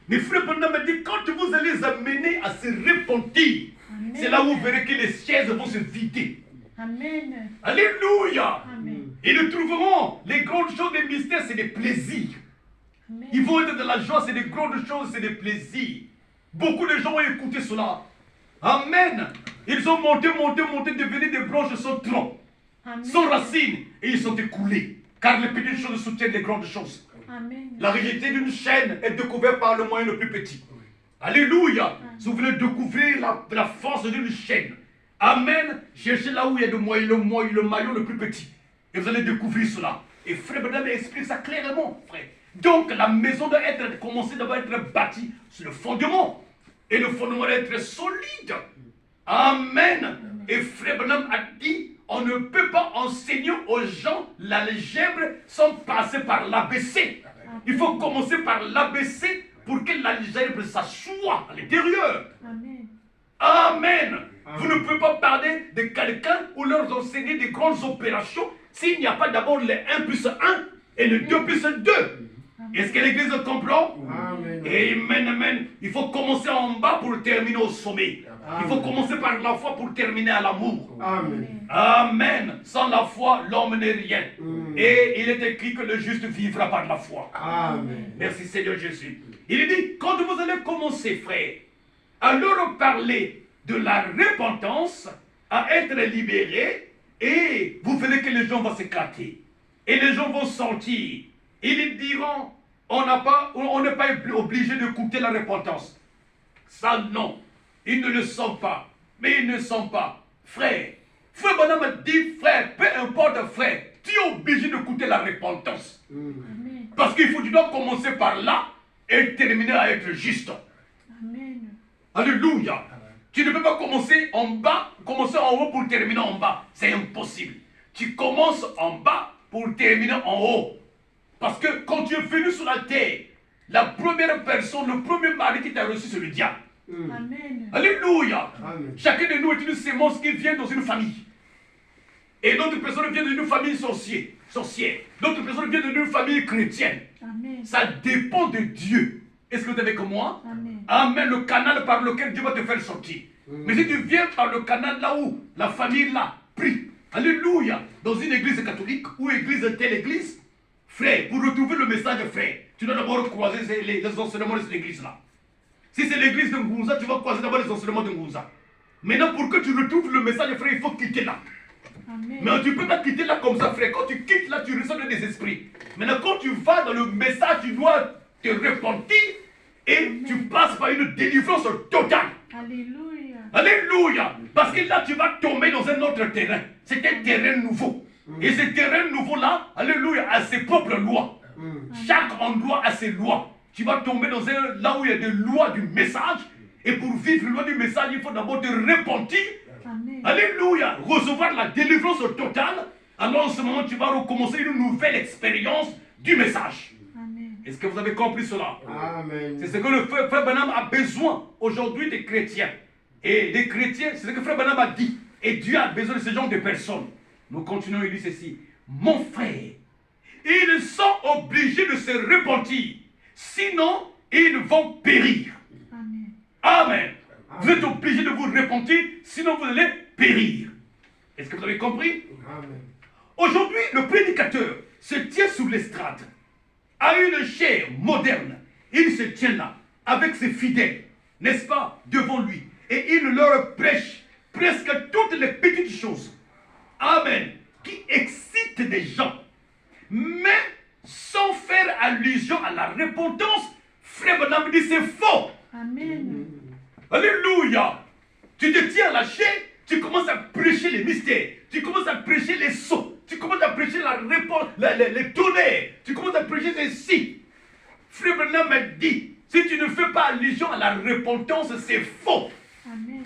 Mais frère Branham m'a dit, quand vous allez les amener à se repentir, c'est là où vous verrez que les chaises vont se vider. Amen. Alléluia. Amen. Et nous trouverons les grandes choses des mystères, c'est des plaisirs. Amen. Ils vont être de la joie, c'est des grandes choses, c'est des plaisirs. Beaucoup de gens ont écouté cela. Amen. Ils ont monté, devenus des branches sans tronc, Amen. sans racines, et ils sont écoulés. Car les petites choses soutiennent les grandes choses. Amen. La réalité d'une chaîne est découverte par le moyen le plus petit. Alléluia. Si vous voulez découvrir la force d'une chaîne, amen, cherchez là où il y a le maillon le plus petit. Et vous allez découvrir cela. Et frère Branham explique ça clairement, frère. Donc la maison doit commencer d'abord à être bâtie sur le fondement. Et le fondement doit être solide. Amen. Et frère Branham a dit, on ne peut pas enseigner aux gens l'algèbre sans passer par l'ABC. Il faut commencer par l'ABC pour que l'algèbre s'assoie à l'intérieur. Amen. Amen. Vous ne pouvez pas parler de quelqu'un ou leur enseigner des grandes opérations s'il n'y a pas d'abord le 1 plus 1 et le 2 plus 2. Est-ce que l'église comprend? Amen. Amen, amen. Il faut commencer en bas pour terminer au sommet. Il faut commencer par la foi pour terminer à l'amour. Amen. Amen. Sans la foi, l'homme n'est rien. Et il est écrit que le juste vivra par la foi. Amen. Merci Seigneur Jésus. Il dit, quand vous allez commencer, frère, à leur parler de la repentance, à être libérés, et vous verrez que les gens vont s'éclater. Et les gens vont sortir. Ils diront, on n'est pas obligé d'écouter la repentance. Ça, non. Ils ne le sont pas. Mais ils ne sont pas. Frère Branham a dit, frère, peu importe, frère, tu es obligé d'écouter la repentance. Amen. Parce qu'il faut, tu dois commencer par là et terminer à être juste. Amen. Alléluia. Tu ne peux pas commencer en bas, commencer en haut pour terminer en bas. C'est impossible. Tu commences en bas pour terminer en haut. Parce que quand tu es venu sur la terre, la première personne, le premier mari qui t'a reçu, c'est le diable. Amen. Alléluia. Amen. Chacun de nous est une sémence qui vient dans une famille. Et d'autres personnes viennent d'une famille sorcière. D'autres personnes viennent d'une famille chrétienne. Amen. Ça dépend de Dieu. Est-ce que vous êtes avec moi? Amen. Amen, le canal par lequel Dieu va te faire sortir. Mais si tu viens par le canal là où la famille là prie, alléluia, dans une église catholique ou telle église, frère, pour retrouver le message, frère, tu dois d'abord croiser les enseignements de cette église là. Si c'est l'église de Ngunza, tu vas croiser d'abord les enseignements de Ngunza. Maintenant, pour que tu retrouves le message, frère, il faut quitter là. Amen. Mais tu ne peux pas quitter là comme ça, frère. Quand tu quittes là, tu reçois des esprits. Maintenant, quand tu vas dans le message, tu dois te repentir et tu passes par une délivrance totale. Alléluia. Alléluia. Parce que là, tu vas tomber dans un autre terrain. C'est un terrain nouveau. Et ce terrain nouveau-là, alléluia, a ses propres lois. Chaque endroit a ses lois. Tu vas tomber dans là où il y a des lois du message. Et pour vivre la loi du message, il faut d'abord te repentir. Amen. Alléluia. Recevoir la délivrance totale. Alors en ce moment, tu vas recommencer une nouvelle expérience du message. Amen. Est-ce que vous avez compris cela? Amen. C'est ce que le frère Branham a besoin aujourd'hui des chrétiens. Et des chrétiens, c'est ce que frère Branham a dit. Et Dieu a besoin de ce genre de personnes. Nous continuons, il dit ceci. Mon frère, ils sont obligés de se repentir. Sinon, ils vont périr. Amen. Amen. Vous êtes obligés de vous repentir, sinon vous allez périr. Est-ce que vous avez compris? Amen. Aujourd'hui, le prédicateur se tient sous l'estrade, a une chair moderne. Il se tient là, avec ses fidèles, n'est-ce pas, devant lui. Et il leur prêche presque toutes les petites choses. Amen. Qui excitent des gens. Mais sans faire allusion à la repentance, frère Branham dit c'est faux. Amen. Alléluia. Tu te tiens à la chair, tu commences à prêcher les mystères, tu commences à prêcher les sceaux, tu commences à prêcher la réponse, les tonnerres, tu commences à prêcher ceci. Frère Branham m'a dit, si tu ne fais pas allusion à la repentance, c'est faux. Amen.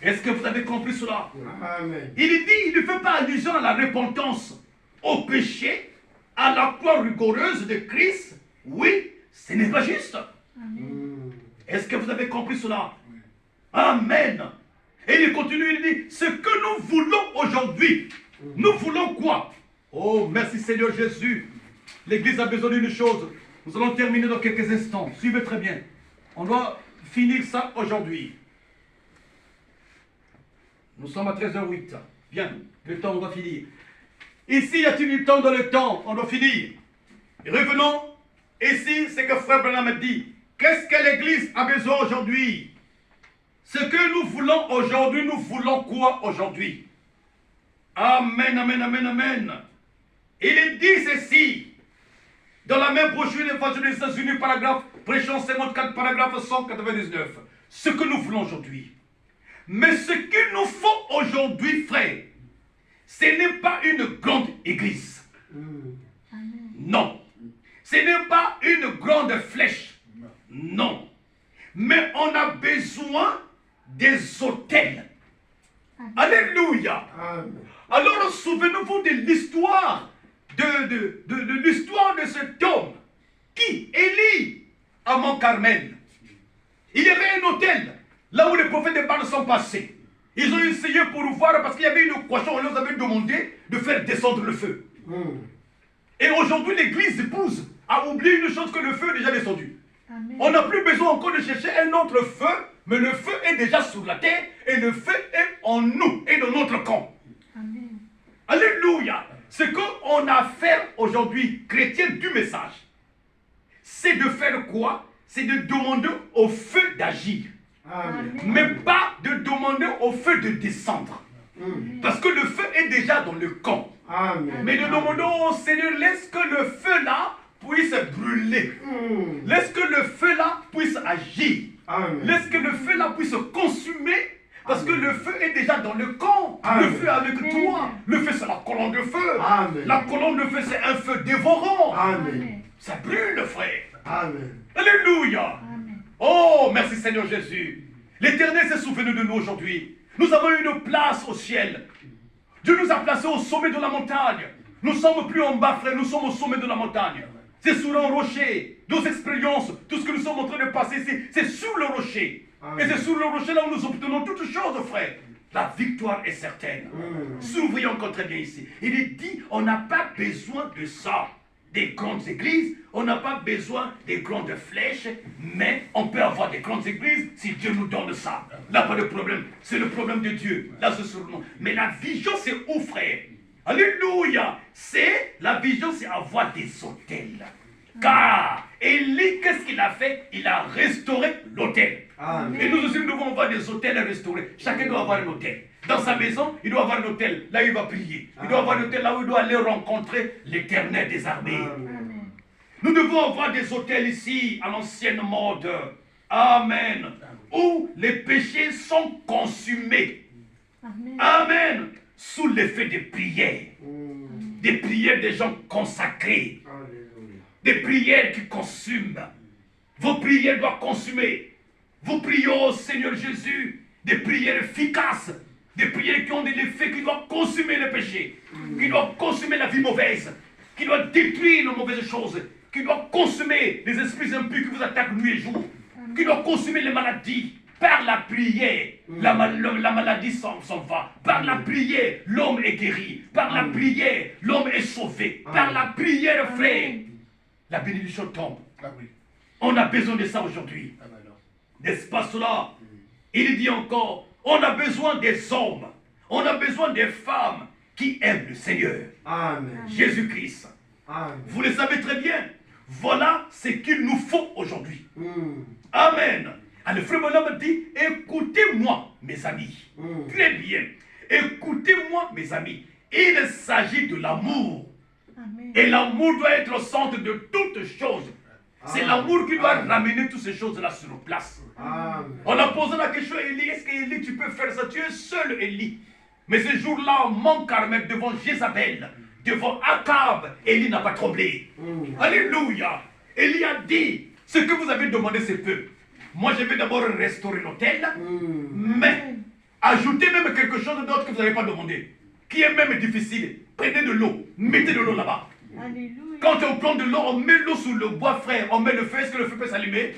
Est-ce que vous avez compris cela? Amen. Il dit, il ne fait pas allusion à la repentance, au péché, à la croix rigoureuse de Christ. Oui, ce n'est pas juste. Amen. Est-ce que vous avez compris cela? Amen. Et il continue, il dit, ce que nous voulons aujourd'hui, nous voulons quoi? Oh, merci Seigneur Jésus. L'Église a besoin d'une chose. Nous allons terminer dans quelques instants. Suivez très bien. On doit finir ça aujourd'hui. Nous sommes à 13h08. Bien, le temps, on va finir. Ici, y a-t-il du temps dans le temps? On doit finir. Et revenons. Ici, c'est que Frère Branham a dit. Qu'est-ce que l'Église a besoin aujourd'hui? Ce que nous voulons aujourd'hui, nous voulons quoi aujourd'hui? Amen, amen, amen, amen. Il est dit ceci. Dans la même brochure de l'Évangile des États-Unis, paragraphe, prêchant 54, paragraphe 199. Ce que nous voulons aujourd'hui. Mais ce qu'il nous faut aujourd'hui, frère, ce n'est pas une grande église. Non. Ce n'est pas une grande flèche. Non. Mais on a besoin des autels. Alléluia. Alors souvenez-vous de l'histoire de l'histoire de cet homme qui, Élie, à Mont Carmel. Il y avait un hôtel là où les prophètes de Baal sont passés. Ils ont essayé pour voir parce qu'il y avait une cochon, on leur avait demandé de faire descendre le feu. Et aujourd'hui, l'église épouse a oublié une chose, que le feu est déjà descendu. Amen. On n'a plus besoin encore de chercher un autre feu, mais le feu est déjà sur la terre et le feu est en nous et dans notre camp. Amen. Alléluia. Ce qu'on a à faire aujourd'hui, chrétiens du message, c'est de faire quoi? C'est de demander au feu d'agir. Amen. Mais pas de demander au feu de descendre. Parce que le feu est déjà dans le camp. Mais de demander au Seigneur, laisse que le feu là puisse brûler. Laisse que le feu là puisse agir. Laisse que le feu là puisse consumer. Parce que le feu est déjà dans le camp. Le feu est avec toi. Le feu, c'est la colonne de feu. La colonne de feu, c'est un feu dévorant. Amen. Ça brûle, frère. Amen. Alléluia. Amen. Oh, merci Seigneur Jésus. L'Éternel s'est souvenu de nous aujourd'hui. Nous avons une place au ciel. Dieu nous a placés au sommet de la montagne. Nous ne sommes plus en bas, frère, nous sommes au sommet de la montagne. C'est sur un rocher. Nos expériences, tout ce que nous sommes en train de passer, c'est sur le rocher. Et c'est sur le rocher là où nous obtenons toutes choses, frère. La victoire est certaine. S'ouvrons encore très bien ici. Il est dit, on n'a pas besoin de ça. Des grandes églises, on n'a pas besoin des grandes flèches, mais on peut avoir des grandes églises si Dieu nous donne ça. Là, pas de problème. C'est le problème de Dieu. Là, c'est sur nous. Mais la vision, c'est où, frère? Alléluia. C'est, la vision, c'est avoir des hôtels. Car Élie, qu'est-ce qu'il a fait? Il a restauré l'hôtel. Et nous aussi, nous devons avoir des hôtels à restaurer. Chacun doit avoir un hôtel. Dans sa maison, il doit avoir un hôtel. Là, il va prier. Il doit avoir un hôtel là où il doit aller rencontrer l'Éternel des armées. Amen. Nous devons avoir des hôtels ici, à l'ancienne mode. Amen. Où les péchés sont consumés. Amen. Amen. Sous l'effet des prières. Des prières des gens consacrés. Des prières qui consument. Vos prières doivent consumer. Vous priez au Seigneur Jésus des prières efficaces. Des prières qui ont de l'effet, qui doivent consumer le péché. Qui doivent consumer la vie mauvaise. Qui doivent détruire les mauvaises choses. Qui doivent consumer les esprits impurs qui vous attaquent nuit et jour. Qui doivent consumer les maladies. Par la prière, la maladie s'en va. Par la prière, l'homme est guéri. Par la prière, l'homme est sauvé. Par la prière, frère, la bénédiction tombe. On a besoin de ça aujourd'hui. N'est-ce pas cela? Il dit encore, on a besoin des hommes. On a besoin des femmes qui aiment le Seigneur. Amen. Jésus-Christ. Amen. Vous le savez très bien. Voilà ce qu'il nous faut aujourd'hui. Amen. Alors, frère Branham dit, écoutez-moi, mes amis. Très bien. Écoutez-moi, mes amis. Il s'agit de l'amour. Amen. Et l'amour doit être au centre de toutes choses. C'est l'amour qui doit ramener toutes ces choses-là sur place. Amen. On a posé la question à Élie, est-ce qu'Élie, tu peux faire ça? Tu es seul, Élie. Mais ce jour-là, au Mont Carmel, devant Jézabel, devant Akab, Élie n'a pas tremblé. Alléluia. Élie a dit, ce que vous avez demandé, c'est peu. Moi, je vais d'abord restaurer l'autel, mais ajoutez même quelque chose d'autre que vous n'avez pas demandé, qui est même difficile. Prenez de l'eau, mettez de l'eau là-bas. Alléluia. Quand on prend de l'eau, on met l'eau sous le bois, frère, on met le feu, est-ce que le feu peut s'allumer?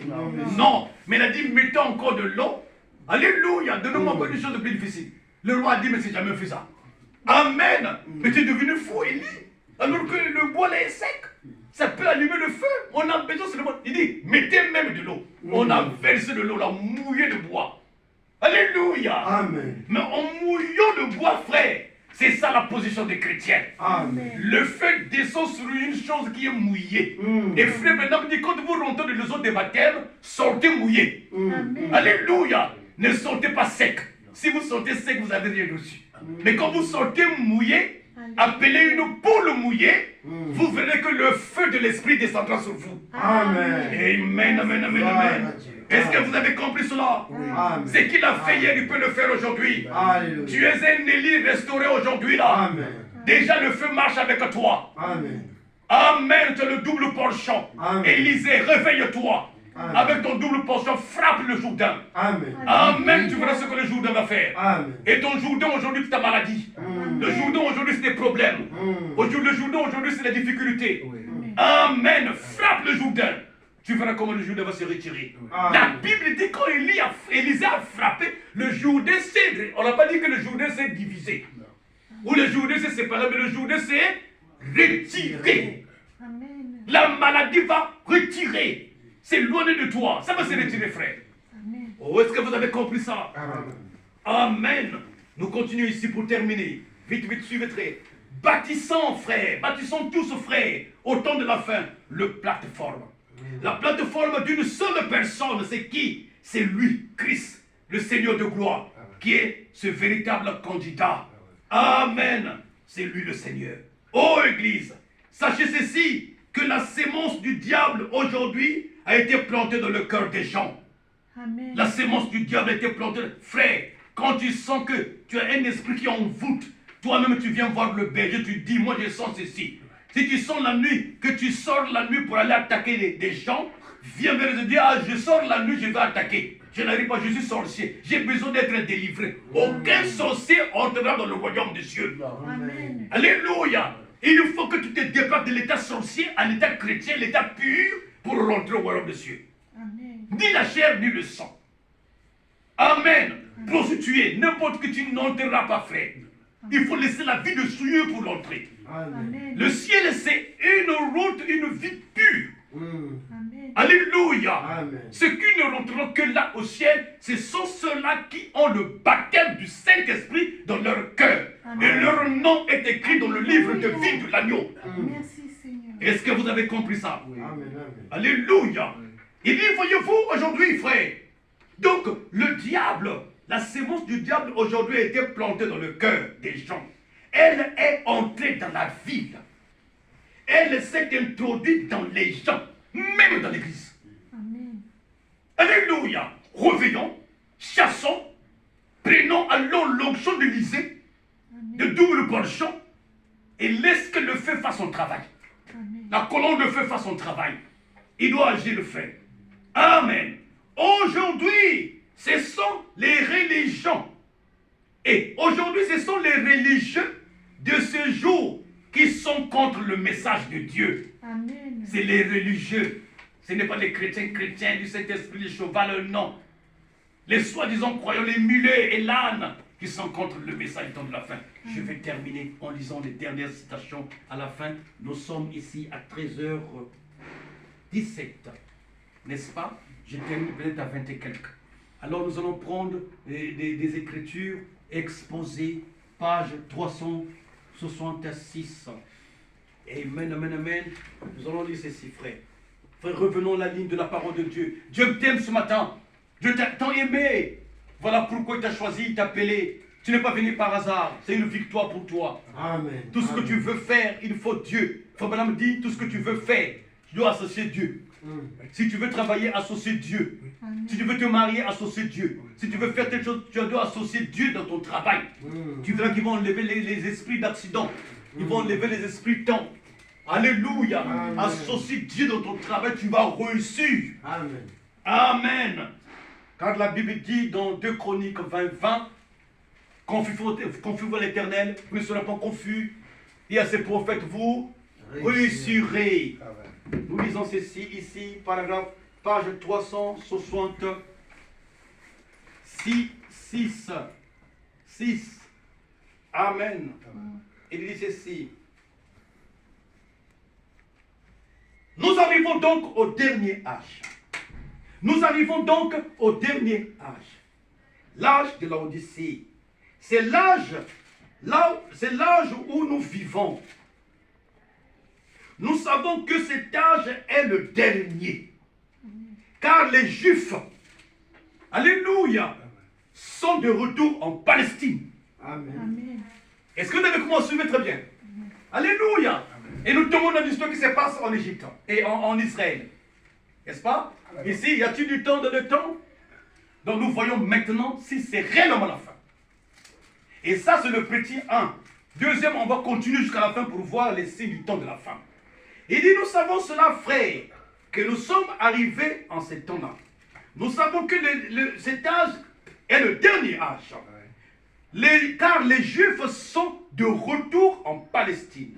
Non. Mais il a dit, mettez encore de l'eau. Alléluia, donne-moi encore une chose de plus difficile. Le roi a dit, mais c'est jamais fait ça. Amen. Mais tu es devenu fou, Élie. Alors que le bois là est sec. Ça peut allumer le feu. On a besoin seulement. Il dit, mettez même de l'eau. On a versé de l'eau, on a mouillé de bois. Alléluia. Amen. Mais en mouillant le bois, frère, c'est ça la position des chrétiens. Amen. Le feu descend sur une chose qui est mouillée. Et frère Branham dit, quand vous rentrez dans les eaux des baptêmes, sortez mouillé. Amen. Alléluia. Ne sortez pas sec. Si vous sortez sec, vous n'avez rien dessus. Mais quand vous sortez mouillé, appelez une poule mouillée, vous verrez que le feu de l'esprit descendra sur vous. Amen. Amen, amen, amen, amen. Est-ce que vous avez compris cela? Amen. Ce qu'il a fait hier, il peut le faire aujourd'hui. Alléluia. Tu es un Élie restauré aujourd'hui là. Amen. Déjà le feu marche avec toi. Amen. Amen, tu as le double portion. Amen. Élisée, réveille-toi. Amen. Avec ton double portion, frappe le Jourdain. Amen. Amen, tu verras ce que le Jourdain va faire. Amen. Et ton Jourdain aujourd'hui, c'est ta maladie. Le Jourdain aujourd'hui, c'est tes problèmes. Le Jourdain aujourd'hui, c'est la difficulté. Amen, frappe le Jourdain. Tu verras comment le Jourdain va se retirer. Amen. La Bible dit quand Élisée a frappé, le Jourdain s'est... On n'a pas dit que le Jourdain s'est divisé. Ou le Jourdain s'est séparé, mais le Jourdain s'est retiré. Amen. La maladie va retirer. C'est loin de toi. Ça va se retirer, frère. Amen. Oh, est-ce que vous avez compris ça? Amen. Amen. Nous continuons ici pour terminer. Vite, vite, suivez très. Bâtissons, frère. Bâtissons tous, frère, au temps de la fin, le plateforme. La plateforme d'une seule personne, c'est qui? C'est lui, Christ, le Seigneur de gloire, qui est ce véritable candidat. Amen. C'est lui le Seigneur. Oh, Église, sachez ceci, que la sémence du diable aujourd'hui a été plantée dans le cœur des gens. Amen. La sémence du diable a été plantée. Frère, quand tu sens que tu as un esprit qui envoûte, toi-même tu viens voir le berger, tu dis, moi je sens ceci. Si tu sens la nuit, que tu sors la nuit pour aller attaquer des gens, viens vers eux et dis, ah je sors la nuit, je vais attaquer. Je n'arrive pas, je suis sorcier, j'ai besoin d'être délivré. Aucun sorcier entrera dans le royaume des cieux. Amen. Alléluia. Il faut que tu te déplaces de l'état sorcier à l'état chrétien, l'état pur, pour rentrer au royaume des cieux. Amen. Ni la chair, ni le sang. Amen. Prostitué, n'importe que tu n'entreras pas, frère. Il faut laisser la vie de souillure pour l'entrer. Amen. Amen. Le ciel, c'est une route, une vie pure. Amen. Alléluia. Amen. Ceux qui ne rentreront que là au ciel, ce sont ceux-là qui ont le baptême du Saint-Esprit dans leur cœur. Amen. Et leur nom est écrit dans le livre de vie de l'agneau. Merci Seigneur. Est-ce que vous avez compris ça? Amen. Amen. Alléluia. Il dit, voyez-vous, aujourd'hui, frère, donc le diable, la sémence du diable aujourd'hui a été plantée dans le cœur des gens. Elle est entrée dans la ville. Elle s'est introduite dans les gens, même dans l'église. Amen. Alléluia. Revenons, chassons, prenons alors l'onction d'Élysée, de Amen. double portion, et laisse que le feu fasse son travail. Amen. La colonne de feu fasse son travail. Il doit agir le feu. Amen. Aujourd'hui, ce sont les religions. Et aujourd'hui, ce sont les religieux de ce jour qui sont contre le message de Dieu. Amen. C'est les religieux. Ce n'est pas les chrétiens du Saint-Esprit, les chevals, non. Les soi-disant croyants, les mulets et l'âne qui sont contre le message du temps de la fin. Je vais terminer en lisant les dernières citations à la fin. Nous sommes ici à 13h17. N'est-ce pas? Je termine peut-être à 20 et quelques. Alors nous allons prendre des écritures exposées, page 366. Amen, amen, amen. Nous allons lire ceci, frère. Frère, revenons à la ligne de la parole de Dieu. Dieu t'aime ce matin. Dieu t'a tant aimé. Voilà pourquoi il t'a choisi, il t'a appelé. Tu n'es pas venu par hasard. C'est une victoire pour toi. Amen. Tout ce que tu veux faire, il faut Dieu. Frère Branham dit, tout ce que tu veux faire, tu dois associer Dieu. Si tu veux travailler, associer Dieu. Amen. Si tu veux te marier, associer Dieu. Si tu veux faire quelque chose, tu dois associer Dieu dans ton travail. Tu verras qu'ils vont enlever les esprits d'accident. Ils vont enlever les esprits de temps. Alléluia. Amen. Associe Dieu dans ton travail, tu vas réussir. Amen. Amen. Quand la Bible dit dans 2 Chroniques 20, confiez-vous à l'Éternel, vous ne serez pas confus. Et à ses prophètes, vous réussirez. Amen. Nous lisons ceci ici, paragraphe, page 366. 6. Amen. Il dit ceci. Nous arrivons donc au dernier âge. Nous arrivons donc au dernier âge. L'âge de l'Odyssée. C'est l'âge où nous vivons. Nous savons que cet âge est le dernier. Car les Juifs, alléluia, sont de retour en Palestine. Amen. Amen. Est-ce que vous avez comment suivre très bien? Alléluia. Et nous tombons dans l'histoire qui se passe en Égypte et en Israël. N'est-ce pas? Ici, y a-t-il du temps dans le temps? Donc nous voyons maintenant si c'est réellement la fin. Et ça, c'est le petit 1. Deuxième, on va continuer jusqu'à la fin pour voir les signes du temps de la fin. Il dit, nous savons cela, frères, que nous sommes arrivés en ce temps-là. Nous savons que cet âge est le dernier âge. Car les Juifs sont de retour en Palestine.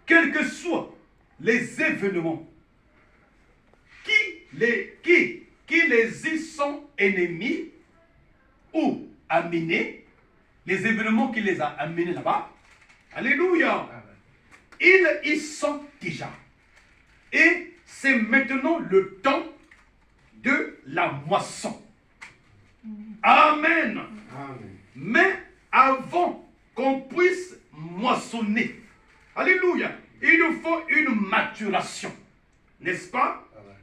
Quels que soient les événements qui les y sont ennemis ou amenés, les événements qui les a amenés là-bas, alléluia, ils y sont déjà. Et c'est maintenant le temps de la moisson. Amen. Amen. Mais avant qu'on puisse moissonner, alléluia, il nous faut une maturation, n'est-ce pas?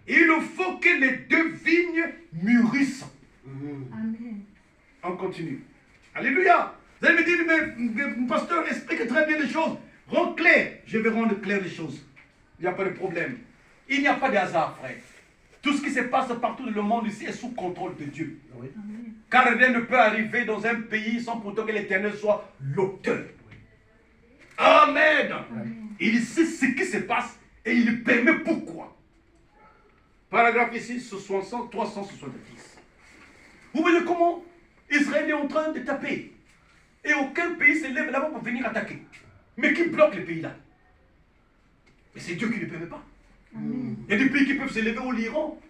Il nous faut que les deux vignes mûrissent. Amen. On continue. Alléluia. Vous allez me dire, mais pasteur, explique très bien les choses. Rends clair. Je vais rendre clair les choses. Il n'y a pas de problème. Il n'y a pas de hasard, frère. Tout ce qui se passe partout dans le monde ici est sous contrôle de Dieu. Amen. Car rien ne peut arriver dans un pays sans pourtant que l'Éternel soit l'auteur. Amen. Il sait ce qui se passe et il permet pourquoi. Paragraphe ici, 370. Vous voyez comment Israël est en train de taper. Et aucun pays se lève là-bas pour venir attaquer. Mais qui bloque les pays là? Mais c'est Dieu qui ne permet pas. Amen. Il y a des pays qui peuvent se lever au Liran.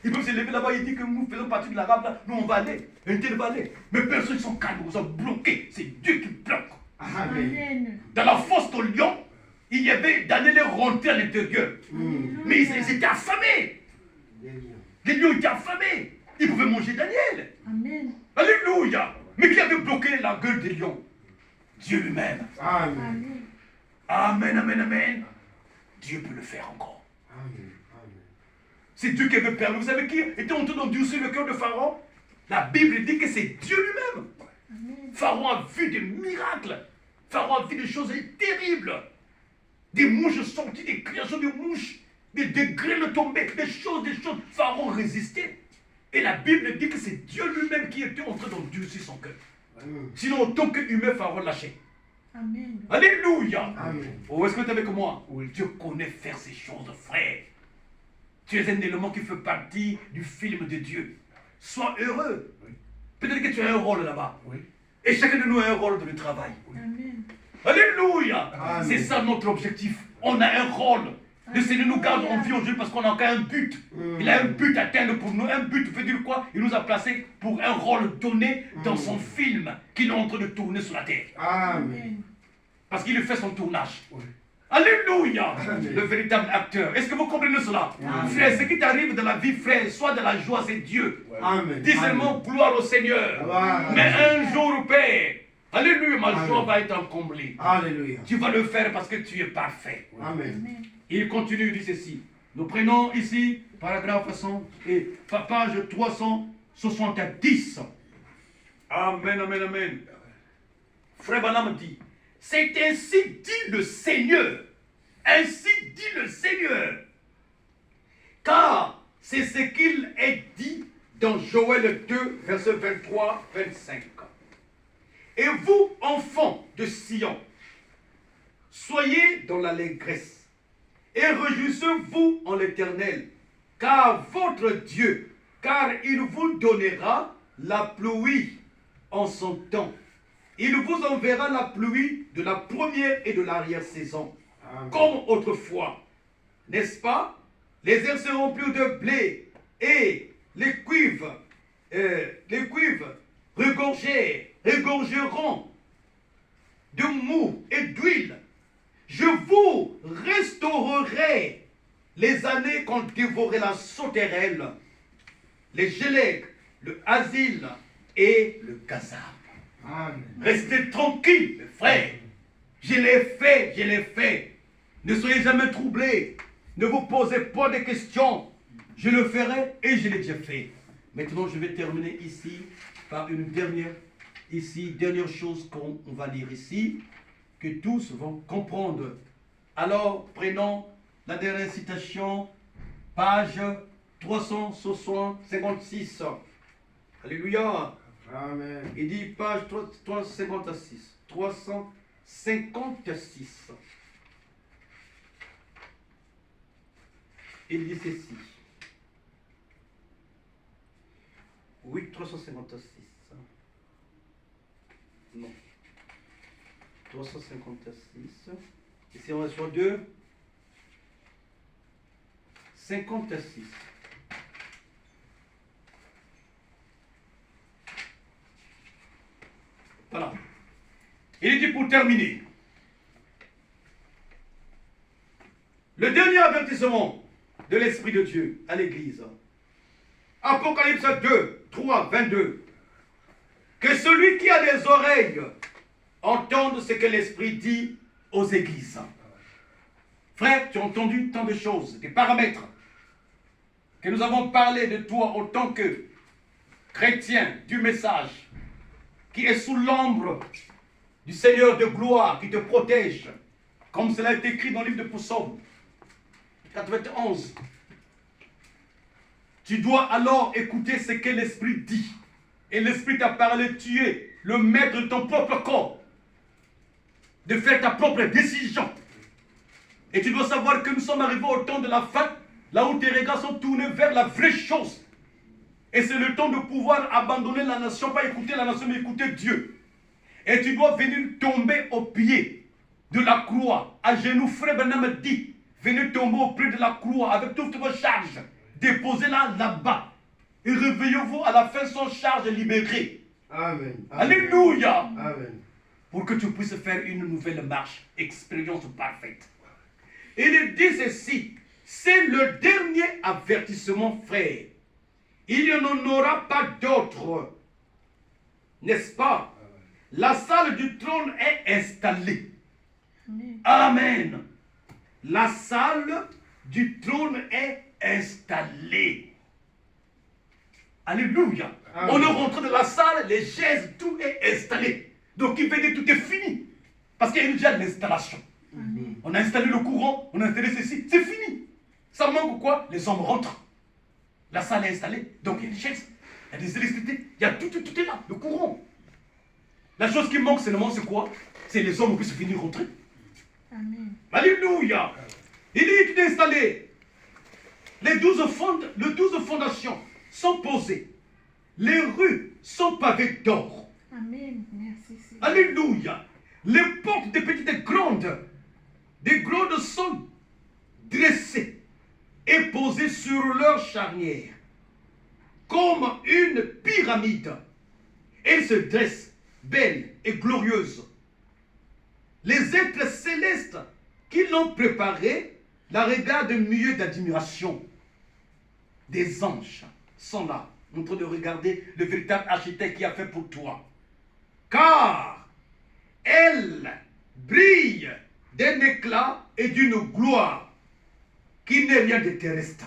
Ils peuvent se lever là-bas et dire que nous faisons partie de l'Arabe là. Nous on va aller. Un tel va aller. Mais personne ne sont calmes, vous sont bloqués. C'est Dieu qui bloque. Amen. Amen. Dans la fosse au lion, il y avait Daniel est rentré à l'intérieur. Mais ils étaient affamés. Les lions étaient affamés. Ils pouvaient manger Daniel. Amen. Alléluia. Mais qui avait bloqué la gueule des lions? Dieu lui-même. Amen. Amen. Amen, amen, amen. Dieu peut le faire encore. Amen. Amen. C'est Dieu qui avait permis. Vous savez qui était en train d'endurcir le cœur de Pharaon? La Bible dit que c'est Dieu lui-même. Amen. Pharaon a vu des miracles. Pharaon a vu des choses terribles. Des mouches sorties, des créations de mouches, des grêles tombées, des choses. Pharaon résistait. Et la Bible dit que c'est Dieu lui-même qui était en train d'endurcir son cœur. Sinon, en tant qu'humain, Pharaon lâchait. Amen. Alléluia. Amen. Oh, est-ce que tu es avec moi? Oui. Dieu connaît faire ces choses, frère. Tu es un élément qui fait partie du film de Dieu. Sois heureux. Oui. Peut-être que tu as un rôle là-bas. Oui. Et chacun de nous a un rôle dans le travail. Amen. Alléluia. Amen. C'est ça notre objectif. On a un rôle. Le Seigneur nous garde en vie aujourd'hui parce qu'on n'a qu'un but. Il a un but à atteindre pour nous. Un but veut dire quoi? Il nous a placés pour un rôle donné dans son film qu'il est en train de tourner sur la terre. Amen. Amen. Parce qu'il fait son tournage. Oui. Alléluia. Amen. Le véritable acteur. Est-ce que vous comprenez cela? Amen. Frère, ce qui t'arrive dans la vie, frère, soit de la joie, c'est Dieu. Amen. Dis seulement gloire au Seigneur. Amen. Mais un jour, Père, alléluia, ma Amen. joie va être comblée. Alléluia. Tu vas le faire parce que tu es parfait. Amen. Amen. Il continue, il dit ceci. Nous prenons ici, paragraphe 100 et page 370. Amen, amen, amen. Frère Branham dit, c'est ainsi dit le Seigneur. Ainsi dit le Seigneur. Car c'est ce qu'il est dit dans Joël 2, verset 23-25. Et vous, enfants de Sion, soyez dans l'allégresse et réjouissez-vous en l'Éternel, car votre Dieu, car il vous donnera la pluie en son temps. Il vous enverra la pluie de la première et de l'arrière-saison, Amen. comme autrefois. N'est-ce pas? Les airs seront plus de blé et les cuivres regorgeront de mou et d'huile. Je vous restaurerai vos relations terrestres, les Gélèques, le asile et le Gaza. Amen. Restez tranquilles, mes frères. Je l'ai fait, je l'ai fait. Ne soyez jamais troublés. Ne vous posez pas de questions. Je le ferai et je l'ai déjà fait. Maintenant, je vais terminer ici par une dernière chose qu'on va lire ici, que tous vont comprendre. Alors, prenons la dernière citation, page 356. Alléluia. Amen. Il dit page 356. 356. Il dit ceci. Oui, 356. Non. 356. Ici, on est sur 2. 56. Voilà. Il dit pour terminer. Le dernier avertissement de l'Esprit de Dieu à l'Église. Apocalypse 2, 3, 22. Que celui qui a des oreilles entende ce que l'Esprit dit aux Églises. Frère, tu as entendu tant de choses, des paramètres que nous avons parlé de toi en tant que chrétien du message qui est sous l'ombre du Seigneur de gloire qui te protège, comme cela est écrit dans le livre de Psaume 91. Tu dois alors écouter ce que l'Esprit dit. Et l'Esprit t'a parlé, tu es le maître de ton propre corps, de faire ta propre décision. Et tu dois savoir que nous sommes arrivés au temps de la fin, là où tes regards sont tournés vers la vraie chose. Et c'est le temps de pouvoir abandonner la nation, pas écouter la nation, mais écouter Dieu. Et tu dois venir tomber au pied de la croix. À genoux, frère Benham dit, venez tomber au pied de la croix avec toutes vos charges. Déposez-la là-bas. Et réveillez-vous à la fin sans charge libérée. Amen. Alléluia. Amen. Pour que tu puisses faire une nouvelle marche, expérience parfaite. Il dit ceci, c'est le dernier avertissement, frère. Il n'y en aura pas d'autre. N'est-ce pas? La salle du trône est installée. Amen. Amen. La salle du trône est installée. Alléluia. Amen. On est rentré dans la salle, les chaises, tout est installé. Donc il veut dire tout est fini. Parce qu'il y a déjà l'installation. Amen. On a installé le courant, on a installé ceci, c'est fini. Ça manque quoi? Les hommes rentrent. La salle est installée, donc il y a des chaises, il y a des électricités, il y a tout est là, le courant. La chose qui manque seulement, c'est quoi? C'est les hommes qui puissent venir rentrer. Amen. Alléluia. Il dit tout est installé. Les 12 fondations sont posées. Les rues sont pavées d'or. Amen. Merci, Seigneur. Alléluia. Les portes des petites et grandes, des grandes sont dressées et posées sur leur charnière, comme une pyramide. Elles se dressent, belles et glorieuses. Les êtres célestes qui l'ont préparée la regardent muets d'admiration. Des anges sont là, en train de regarder le véritable architecte qui a fait pour toi. Car elle brille d'un éclat et d'une gloire qui n'est rien de terrestre.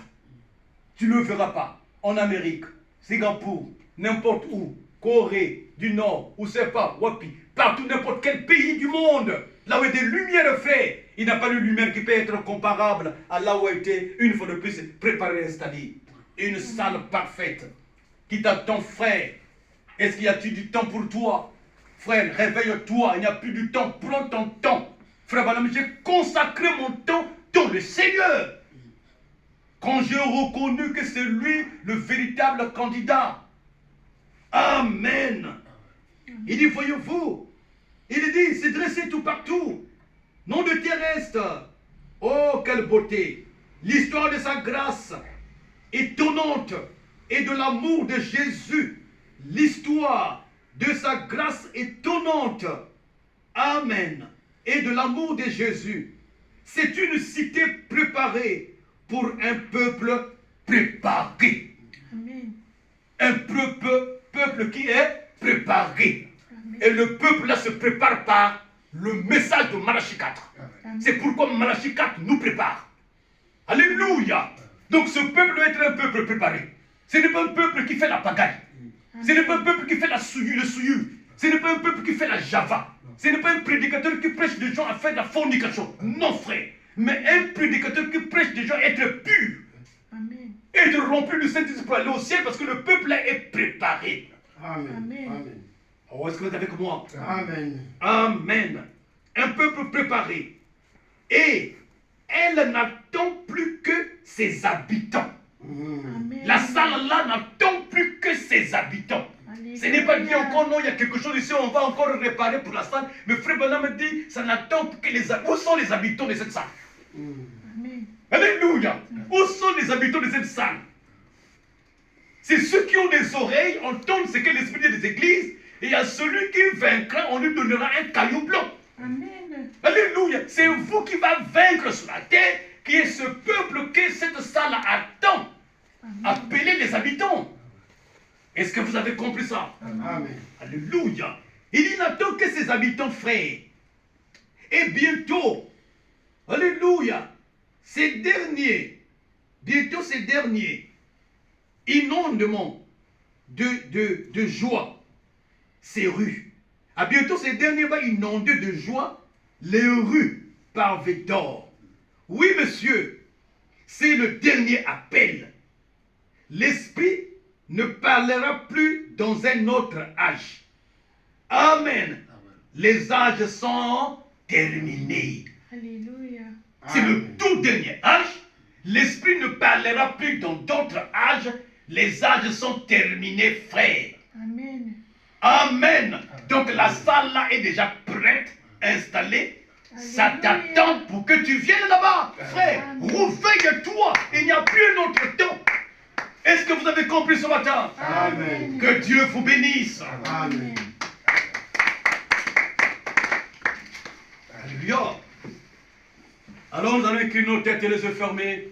Tu ne le verras pas en Amérique, Singapour, n'importe où, Corée du Nord, ou c'est pas, Wapi, partout, n'importe quel pays du monde, là où il y a des lumières faites, il n'y a pas de lumière qui peut être comparable à là où a été, une fois de plus, préparé et installé. Une salle parfaite qui t'attend, frère. Est-ce qu'il y a-t-il du temps pour toi? Frère, réveille-toi, il n'y a plus du temps, prends ton temps. Frère Balam, j'ai consacré mon temps dans le Seigneur. Quand j'ai reconnu que c'est lui le véritable candidat. Amen. Il dit, voyez-vous, il dit, c'est dressé tout partout. Nom de terrestre. Oh, quelle beauté. L'histoire de sa grâce étonnante et de l'amour de Jésus. L'histoire de sa grâce étonnante. Amen. Et de l'amour de Jésus. C'est une cité préparée pour un peuple préparé. Amen. Un peuple qui est préparé. Amen. Et le peuple là se prépare par le message de Malachie 4. Amen. C'est pourquoi Malachie 4 nous prépare. Alléluia. Donc ce peuple doit être un peuple préparé. Ce n'est pas un peuple qui fait la pagaille. Ce n'est pas un peuple qui fait le souillure. Ce n'est pas un peuple qui fait la java. Ce n'est pas un prédicateur qui prêche des gens à faire de la fornication. Non, frère. Mais un prédicateur qui prêche des gens à être purs. Amen. Être rempli du Saint-Esprit pour aller au ciel parce que le peuple là est préparé. Amen. Amen. Amen. Oh, est-ce que vous êtes avec moi? Amen. Amen. Un peuple préparé. Et elle n'attend plus que ses habitants. Amen. La salle là n'attend plus que ses habitants. Alléluia. Ce n'est pas dit encore, non, il y a quelque chose ici, on va encore réparer pour la salle. Mais frère Bernard me dit, ça n'attend que les habitants. Où sont les habitants de cette salle? Amen. Alléluia. Où sont les habitants de cette salle? C'est ceux qui ont des oreilles, entendent ce que l'Esprit dit des églises. Et à celui qui vaincra, on lui donnera un caillou blanc. Amen. Alléluia. C'est vous qui va vaincre sur la terre, qui est ce peuple que cette salle attend. Amen. Appelez les habitants. Est-ce que vous avez compris ça? Amen. Alléluia. Il n'attend que ses habitants, frères. Et bientôt, alléluia, bientôt ces derniers, inondement de joie ces rues. À bientôt ces derniers vont inonder de joie les rues pavées d'or. Oui, monsieur, c'est le dernier appel. L'Esprit ne parlera plus dans un autre âge. Amen. Les âges sont terminés. Alléluia. C'est le tout dernier âge. L'Esprit ne parlera plus dans d'autres âges. Les âges sont terminés, frère. Amen. Amen. Donc la salle là est déjà prête, installée. Ça Alléluia. t'attend pour que tu viennes là-bas, frère. Amen. Réveille-toi. Il n'y a plus un autre temps. Est-ce que vous avez compris ce matin? Amen. Que Dieu vous bénisse. Amen. Alléluia. Alors nous allons écrire nos têtes et les yeux fermés.